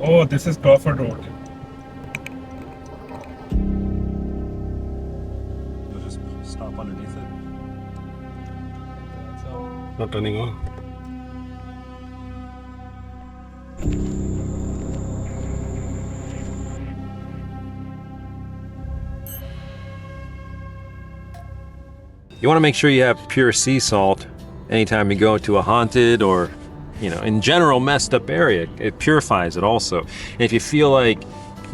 Oh, this is Crawford Road. We'll just stop underneath it. Not turning on. You want to make sure you have pure sea salt anytime you go to a haunted or, in general messed up area. It purifies it also. And if you feel like,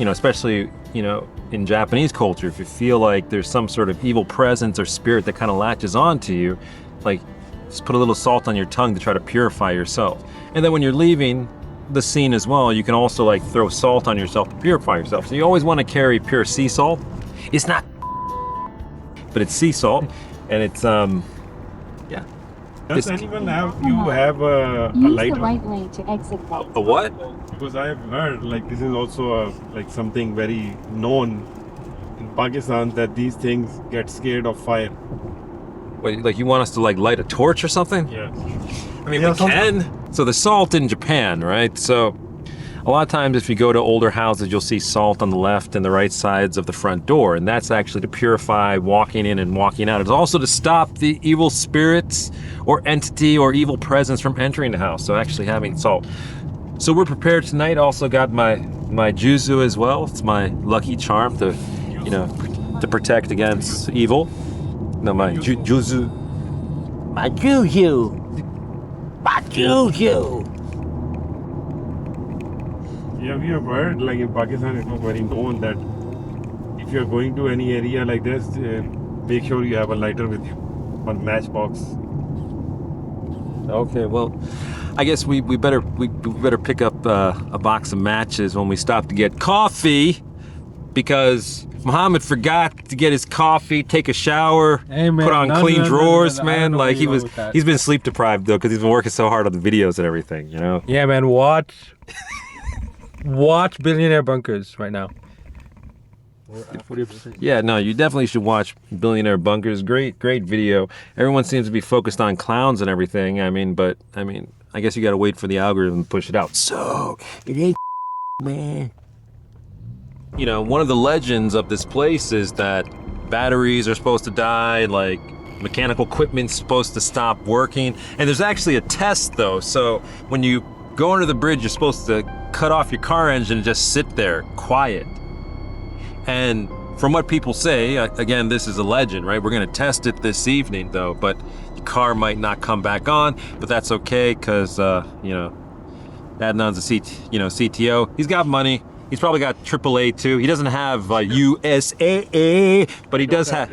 especially, in Japanese culture, if you feel like there's some sort of evil presence or spirit that kind of latches onto you, like just put a little salt on your tongue to try to purify yourself. And then when you're leaving the scene as well, you can also like throw salt on yourself to purify yourself. So you always want to carry pure sea salt. It's not, but it's sea salt. And it's, yeah. Does anyone have a Use lighter? the right way to exit. A what? Because I have heard like this is also like something very known in Pakistan that these things get scared of fire. Wait, like you want us to like light a torch or something? Yeah. I mean, we can. So the salt in Japan, right? So a lot of times if you go to older houses, you'll see salt on the left and the right sides of the front door. And that's actually to purify walking in and walking out. It's also to stop the evil spirits or entity or evil presence from entering the house. So actually having salt. So we're prepared tonight. Also got my juzu as well. It's my lucky charm to, to protect against evil. No, my juzu. My juju. My juju. Yeah, we have heard like in Pakistan it was very known that if you're going to any area like this, make sure you have a lighter with you, one matchbox. Okay, well, I guess we better pick up a box of matches when we stop to get coffee, because Muhammad forgot to get his coffee, take a shower, Hey, man, put on no, clean no, no, drawers, no, no, I man. don't know Like where you're going with that. he's been sleep deprived though, because he's been working so hard on the videos and everything. Yeah, man, watch Billionaire Bunkers right now. We're at 40%. Yeah, no, you definitely should watch Billionaire Bunkers. Great video. Everyone seems to be focused on clowns and everything. But I guess you got to wait for the algorithm to push it out. So it ain't, man. One of the legends of this place is that batteries are supposed to die, like mechanical equipment's supposed to stop working. And there's actually a test though. So when you go under the bridge, you're supposed to cut off your car engine and just sit there quiet. And from what people say, again, this is a legend, right? We're gonna test it this evening though, but the car might not come back on, but that's okay, cause Adnan's a CTO. He's got money. He's probably got AAA too. He doesn't have USAA, but he does have.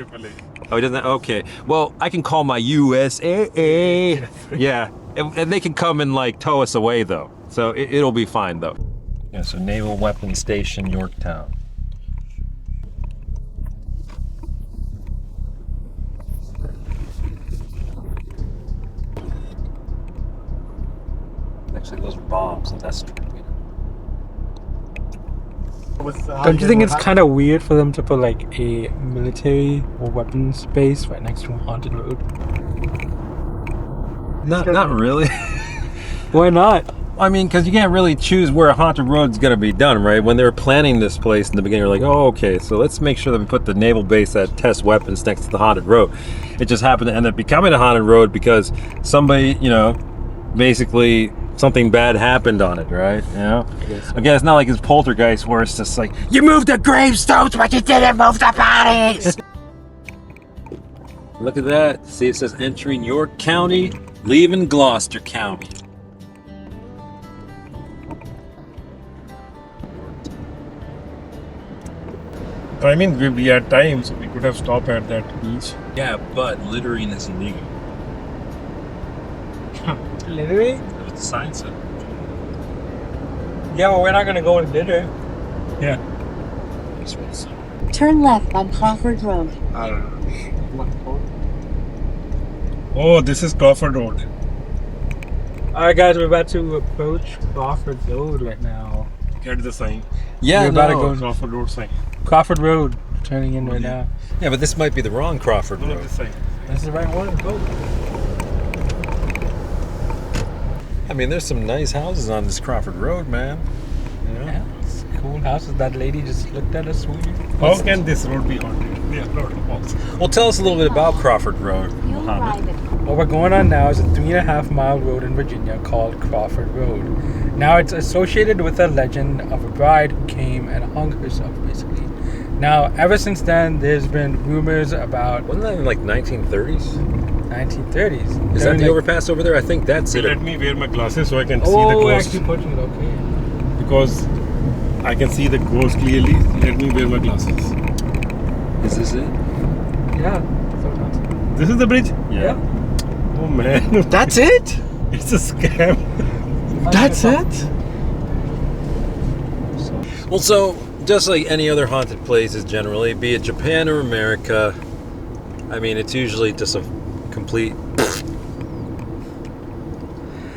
Oh, he doesn't. Okay. Well, I can call my USAA. Yeah, and they can come and like tow us away though, so it'll be fine though. Yeah. So Naval Weapons Station, Yorktown. Actually, those are bombs, and that's. Don't you think it's kind of weird for them to put like a military or weapons base right next to a haunted road? Not really. Why not? I mean, because you can't really choose where a haunted road's gonna be done, right? When they were planning this place in the beginning, they're like, oh, okay, so let's make sure that we put the naval base that tests weapons next to the haunted road. It just happened to end up becoming a haunted road because somebody, basically something bad happened on it, right? Again, it's not like it's poltergeist where it's just like, you moved the gravestones, but you didn't move the bodies! Look at that. See, it says entering York County, leaving Gloucester County. I mean, we had time, so we could have stopped at that beach. Yeah, but littering is illegal. Literally? That's what the sign said. Yeah, well, we're not gonna go and litter. Yeah. Turn left on Crawford Road. I don't know. Oh, this is Crawford Road. Alright, guys, we're about to approach Crawford Road right now. Get the sign. Yeah, We're about to go Crawford Road sign. Crawford Road, turning in right now. Yeah, but this might be the wrong Crawford Look at Road. the sign. This is the right one. Go. I mean, there's some nice houses on this Crawford Road, man. know? Yeah, it's a cool house. That lady just looked at us weird. How can this road be haunted? There are a lot of walls. Well, tell us a little bit about Crawford Road, You'll Mohammed. arrive at What we're going on now is a 3.5 mile road in Virginia called Crawford Road. Now it's associated with a legend of a bride who came and hung herself, basically. Now, ever since then, there's been rumors about Wasn't that in like 1930s? 1930s. Is that the overpass over there? I think that's it. Let me wear my glasses so I can see the Oh, ghost. actually putting it okay. Because I can see the ghost clearly. Let me wear my glasses. Is this it? Yeah. Sometimes. This is the bridge? Yeah. Oh man. That's it? It's a scam. That's it? Well, so just like any other haunted places generally, be it Japan or America, I mean, it's usually just a complete...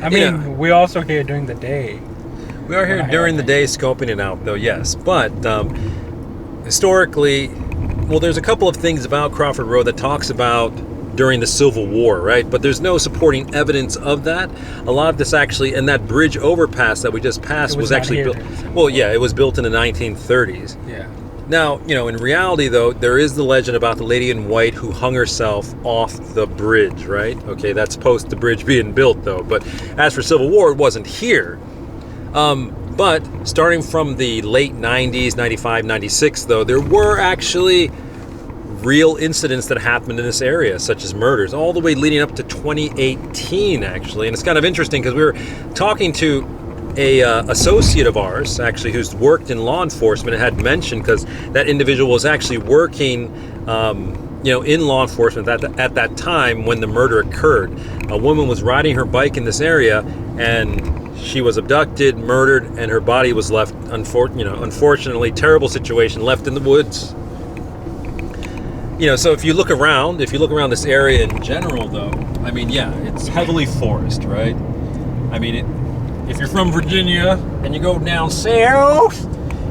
I mean, Yeah. we're also here during the day. We are here during the day scoping it out, though, yes. But historically, well, there's a couple of things about Crawford Road that talks about during the Civil War, right? But there's no supporting evidence of that. A lot of this actually, and that bridge overpass that we just passed It was was not actually here built. during the Civil Well, yeah, it was built in the 1930s. Yeah. Now, you know, in reality, though, there is the legend about the lady in white who hung herself off the bridge, right? Okay, that's post the bridge being built, though. But as for Civil War, it wasn't here. But starting from the late 90s, 95, 96, though, there were actually real incidents that happened in this area, such as murders, all the way leading up to 2018, actually. And it's kind of interesting because we were talking to a associate of ours, actually, who's worked in law enforcement, and had mentioned, because that individual was actually working in law enforcement at that time when the murder occurred. A woman was riding her bike in this area, and she was abducted, murdered, and her body was left, unfortunately, terrible situation, left in the woods. So if you look around this area in general, though, I mean, yeah, it's heavily forest, right? I mean, if you're from Virginia and you go down south,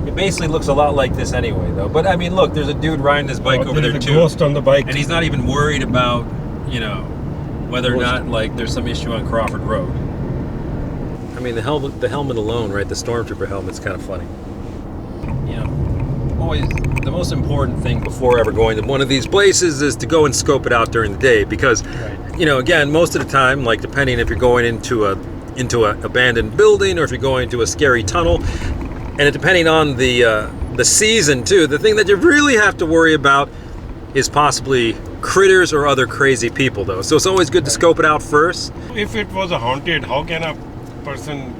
it basically looks a lot like this anyway, though. But I mean, look, there's a dude riding his bike over there There's a too, ghost on the bike. and he's not even worried about, whether or Ghost. not like there's some issue on Crawford Road. I mean, the helmet alone, right? The stormtrooper helmet's kind of funny. Always the most important thing before ever going to one of these places is to go and scope it out during the day, because, again, most of the time, like depending if you're going into a abandoned building or if you're going to a scary tunnel, and depending on the season too, the thing that you really have to worry about is possibly critters or other crazy people, though. So it's always good to scope it out first. If it was a haunted, how can a person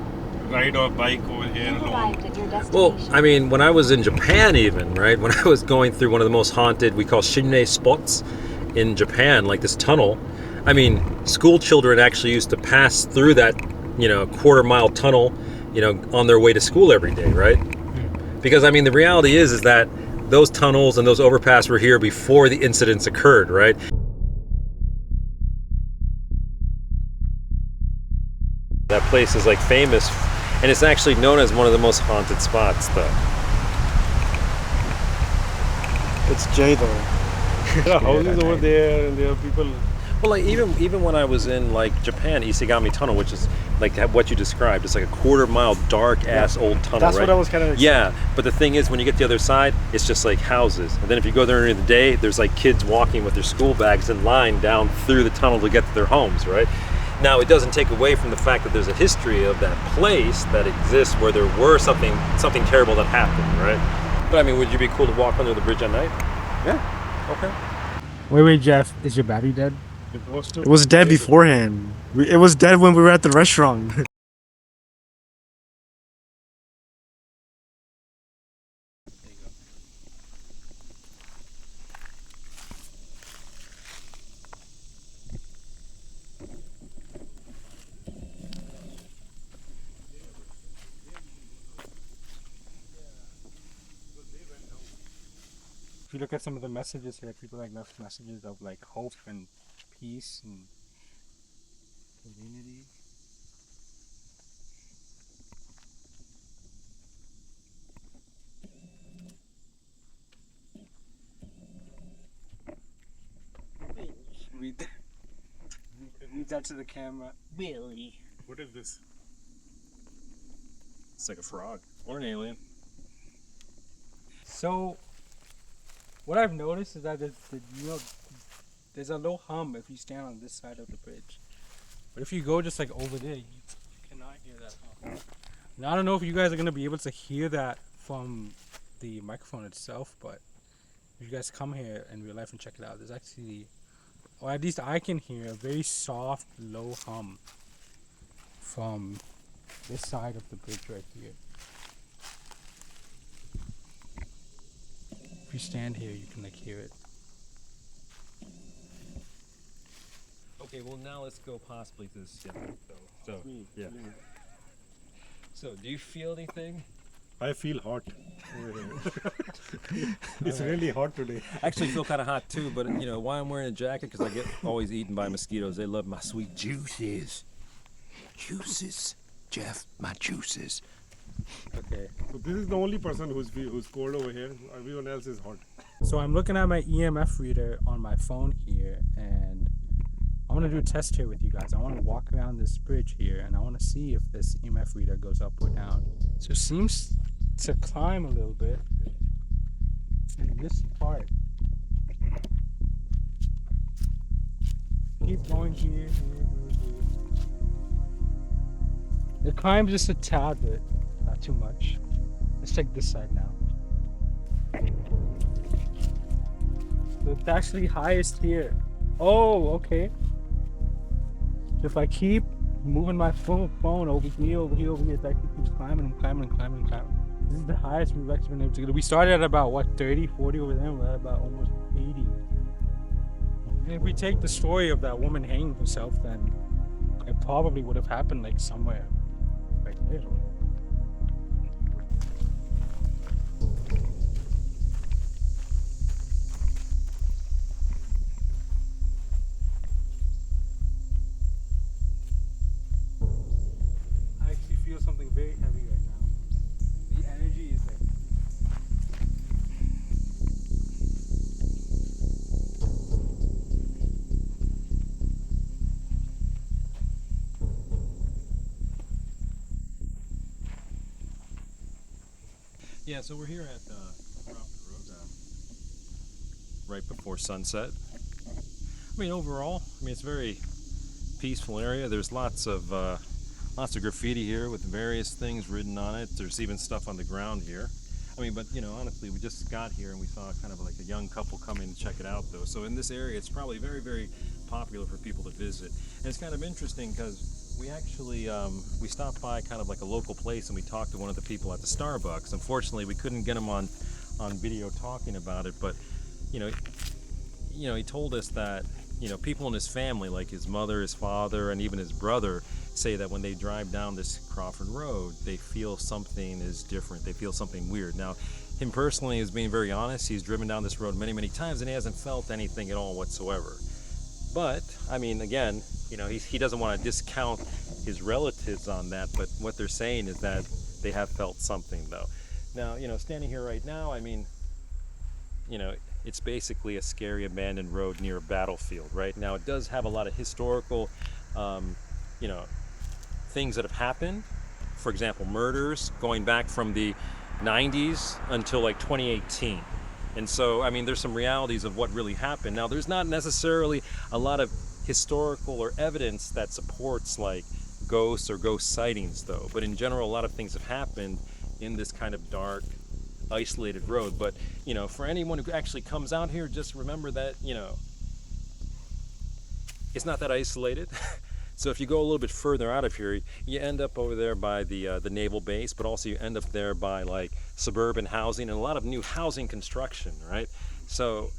ride a bike over here you've alone? arrived at your destination. Well, I mean, when I was in Japan, even, right, when I was going through one of the most haunted, we call shinrei spots in Japan, like this tunnel, I mean, school children actually used to pass through that, quarter-mile tunnel, on their way to school every day, right? Because, I mean, the reality is that those tunnels and those overpass were here before the incidents occurred, right? That place is, like, famous, and it's actually known as one of the most haunted spots, though. It's Jay though. There are houses over there, and there are people. Well, like even when I was in like Japan, Isegami Tunnel, which is like what you described, it's like a quarter-mile dark-ass old tunnel, That's right? what I was kind of. Yeah, but the thing is, when you get to the other side, it's just like houses. And then if you go there during the day, there's like kids walking with their school bags in line down through the tunnel to get to their homes, right? Now, it doesn't take away from the fact that there's a history of that place that exists where there were something terrible that happened, right? But I mean, would you be cool to walk under the bridge at night? Yeah. Okay. Wait, Jeff, is your battery dead? It was dead beforehand. It was dead when we were at the restaurant. If you look at some of the messages here, people like left messages of like hope and peace and community. Read that. Read that to the camera. Really? What is this? It's like a frog. Or an alien. So, what I've noticed is that there's a low hum if you stand on this side of the bridge. But if you go just like over there, you cannot hear that hum. Now, I don't know if you guys are going to be able to hear that from the microphone itself, but if you guys come here in real life and check it out, there's actually, or at least I can hear, a very soft, low hum from this side of the bridge right here. If you stand here, you can like hear it. Okay, well now let's go possibly to this. Yeah. So yeah. So do you feel anything? I feel hot. It's really hot today. I actually feel kind of hot too, but you know why I'm wearing a jacket? Because I get always eaten by mosquitoes. They love my sweet juices. Juices, Jeff, my juices. Okay. So this is the only person who's cold over here. Everyone else is hot. So I'm looking at my EMF reader on my phone here, and I want to do a test here with you guys. I want to walk around this bridge here, and I want to see if this EMF reader goes up or down. So it seems to climb a little bit in this part. Keep going here. It climbs just a tad bit, not too much. Let's check this side now. So it's actually highest here. Oh, okay. So if I keep moving my phone over here, it actually keeps climbing and climbing and climbing and climbing. This is the highest we've actually been able to get. We started at about, what, 30, 40 over there, and we're at about almost 80. And if we take the story of that woman hanging herself, then it probably would have happened like somewhere right there. I actually feel something very heavy right now. The energy is like Yeah, so we're here at Crawford Road, right before sunset. I mean, overall, it's a very peaceful area. There's lots of graffiti here with various things written on it. There's even stuff on the ground here. I mean, but honestly, we just got here and we saw kind of like a young couple come in to check it out, though. So in this area, it's probably very, very popular for people to visit. And it's kind of interesting because we actually we stopped by kind of like a local place and we talked to one of the people at the Starbucks. Unfortunately, we couldn't get him on video talking about it, but he told us that people in his family, like his mother, his father, and even his brother, say that when they drive down this Crawford Road, they feel something is different. They feel something weird. Now, him personally is being very honest. He's driven down this road many, many times and he hasn't felt anything at all whatsoever. But, I mean, again, he doesn't want to discount his relatives on that, but what they're saying is that they have felt something, though. Now, standing here right now, I mean, it's basically a scary abandoned road near a battlefield, right? Now, it does have a lot of historical, things that have happened. For example, murders going back from the 90s until like 2018. And so, I mean, there's some realities of what really happened. Now, there's not necessarily a lot of historical or evidence that supports like ghosts or ghost sightings, though. But in general, a lot of things have happened in this kind of dark, isolated road. But for anyone who actually comes out here, just remember that it's not that isolated. So if you go a little bit further out of here, you end up over there by the naval base, but also you end up there by like suburban housing and a lot of new housing construction, right? So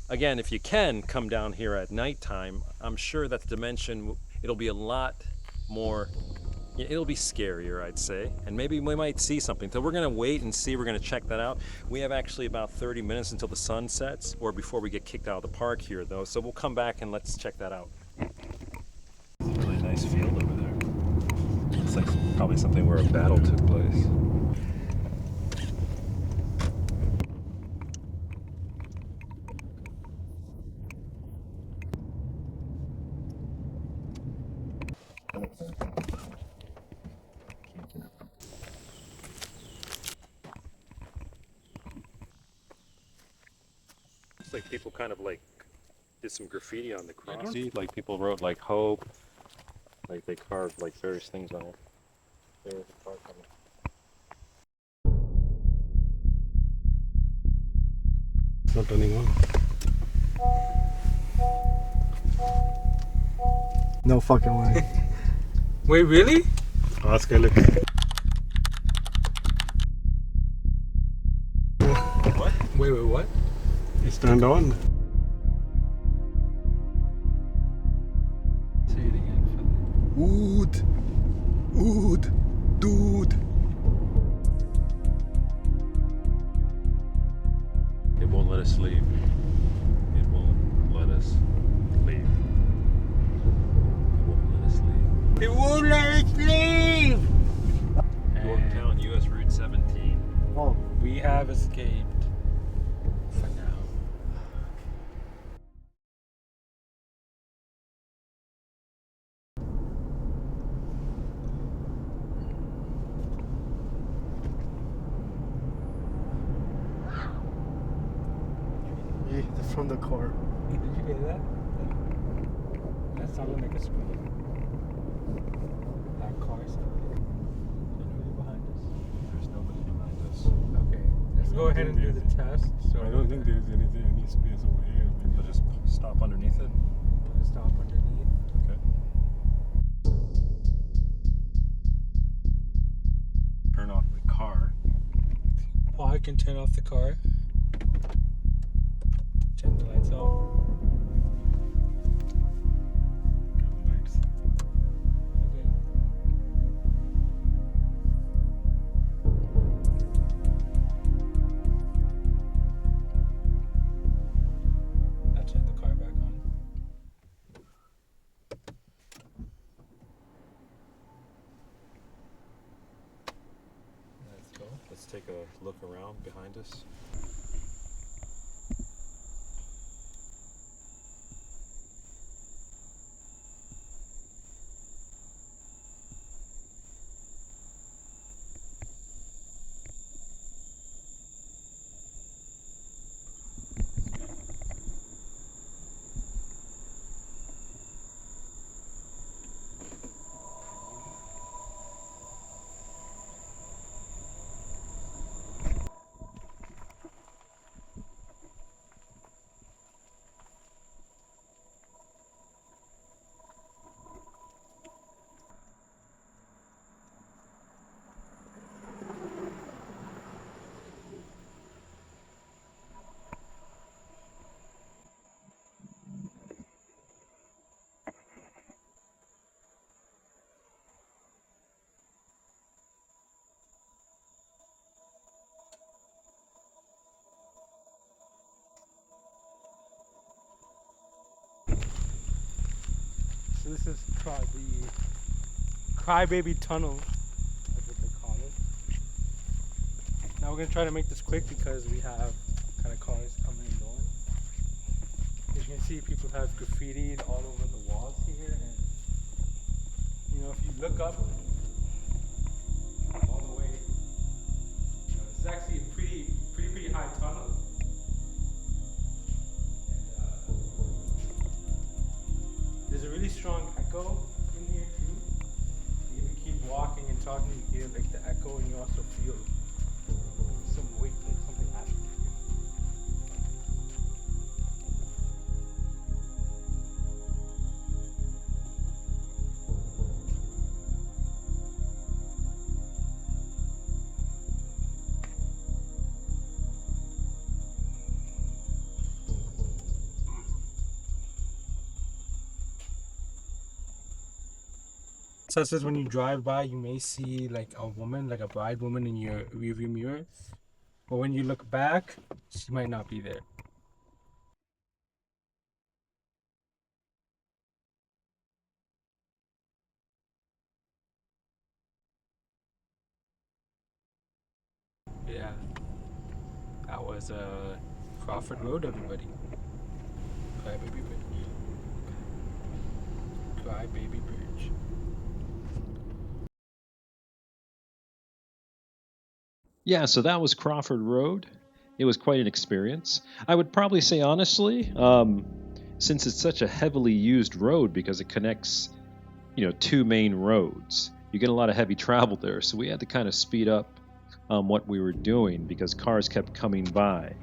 again, if you can come down here at nighttime, I'm sure that the dimension, it'll be a lot more, it'll be scarier, I'd say, and maybe we might see something. So we're gonna wait and see. We're gonna check that out. We have actually about 30 minutes until the sun sets, or before we get kicked out of the park here, though. So we'll come back and let's check that out. It's a really nice field over there. Looks like probably something where a battle took place. Looks like people kind of like did some graffiti on the cross. See, like people wrote like hope, like they carved like various things on it. There's a car coming. It's not turning on. No fucking way. Wait, really? Ask Alex. What? Wait, what? It's turned on. Say it again. Ood. Ood. Dude. It won't let us leave. It won't let us leave. It won't let us leave. It won't let us leave! Yorktown, US Route 17. Oh. We have escaped. For now. Yeah, from the car. Did you hear that? That sounded like a scream. That car sounded. Nobody behind us. There's nobody behind us. Okay, let's go ahead and do the test. So I don't think there is any space over here. We'll just stop underneath it. We'll stop underneath. Okay. Turn off the car. Well, I can turn off the car. Turn the lights off. Lights. Okay. I'll turn the car back on. Let's go. Let's take a look around behind us. So this is the Crybaby Tunnel, that's what they call it. Now we're gonna try to make this quick because we have kind of cars coming and going. As you can see, people have graffitied all over the walls here, and you know, if you look up all the way, it's actually a pretty high tunnel. There's a really strong echo in here too. If you keep walking and talking, you hear like the echo, and you also feel some weight, like something happening here. So it says when you drive by, you may see like a woman, like a bride woman in your rearview mirror. But when you look back, she might not be there. Yeah. That was Crawford Road, everybody. Crybaby Bridge. Crybaby Bridge. Yeah, so that was Crawford Road. it was quite an experience. I would probably say honestly, since it's such a heavily used road because it connects, two main roads, you get a lot of heavy travel there. So we had to kind of speed up what we were doing because cars kept coming by.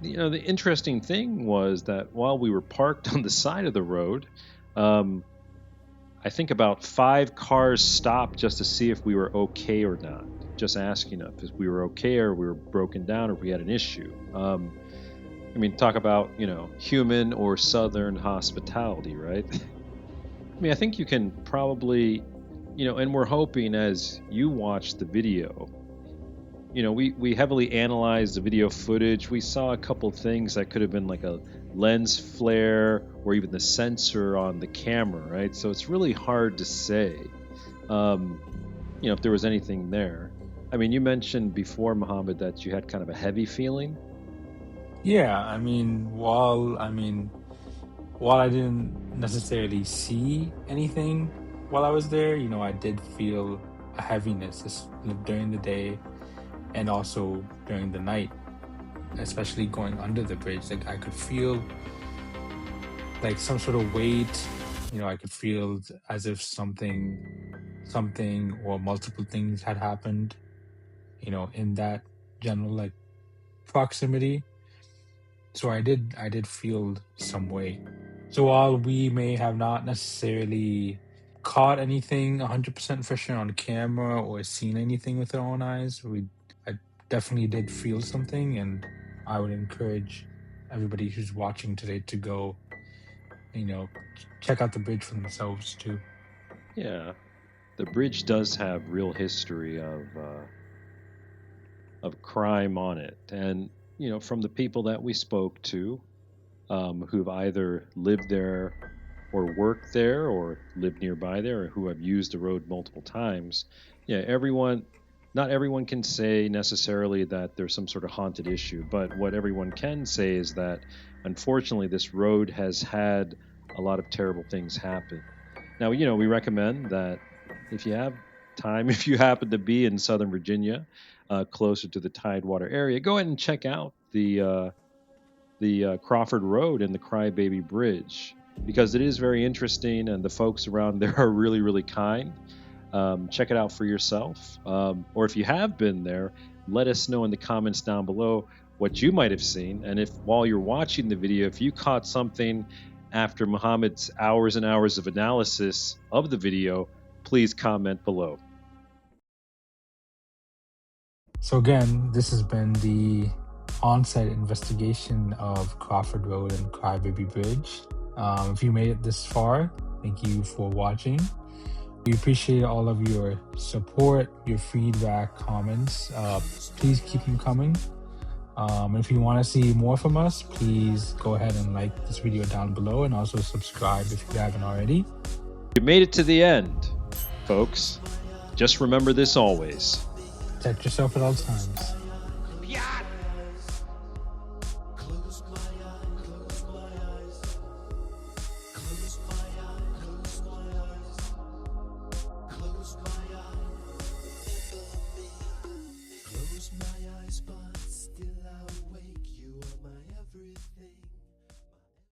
The interesting thing was that while we were parked on the side of the road, I think about 5 cars stopped just to see if we were okay or not, just asking us if we were okay or we were broken down or if we had an issue. Talk about, human or Southern hospitality, right? I think you can probably, and we're hoping as you watch the video, we heavily analyzed the video footage. We saw a couple things that could have been like a lens flare or even the sensor on the camera, right? So it's really hard to say, if there was anything there. You mentioned before, Muhammad, that you had kind of a heavy feeling. Yeah, while I didn't necessarily see anything while I was there, I did feel a heaviness during the day and also during the night, especially going under the bridge. Like I could feel like some sort of weight, I could feel as if something or multiple things had happened, in that general like proximity. So I did feel some way. So while we may have not necessarily caught anything 100% for sure on camera or seen anything with our own eyes, I definitely did feel something, and I would encourage everybody who's watching today to go, check out the bridge for themselves too. Yeah, the bridge does have real history of crime on it, and from the people that we spoke to, who've either lived there or worked there or lived nearby there or who have used the road multiple times, not everyone can say necessarily that there's some sort of haunted issue, but what everyone can say is that unfortunately this road has had a lot of terrible things happen. Now, we recommend that if you have time, if you happen to be in Southern Virginia, closer to the Tidewater area, go ahead and check out the Crawford Road and the Crybaby Bridge, because it is very interesting and the folks around there are really, really kind. Check it out for yourself. Or if you have been there, let us know in the comments down below what you might have seen. And if while you're watching the video, if you caught something after Muhammad's hours and hours of analysis of the video, please comment below. So again, this has been the on-site investigation of Crawford Road and Crybaby Bridge. If you made it this far, thank you for watching. We appreciate all of your support, your feedback, comments. Please keep them coming. If you want to see more from us, please go ahead and like this video down below and also subscribe if you haven't already. You made it to the end, folks. Just remember this always. Protect yourself at all times.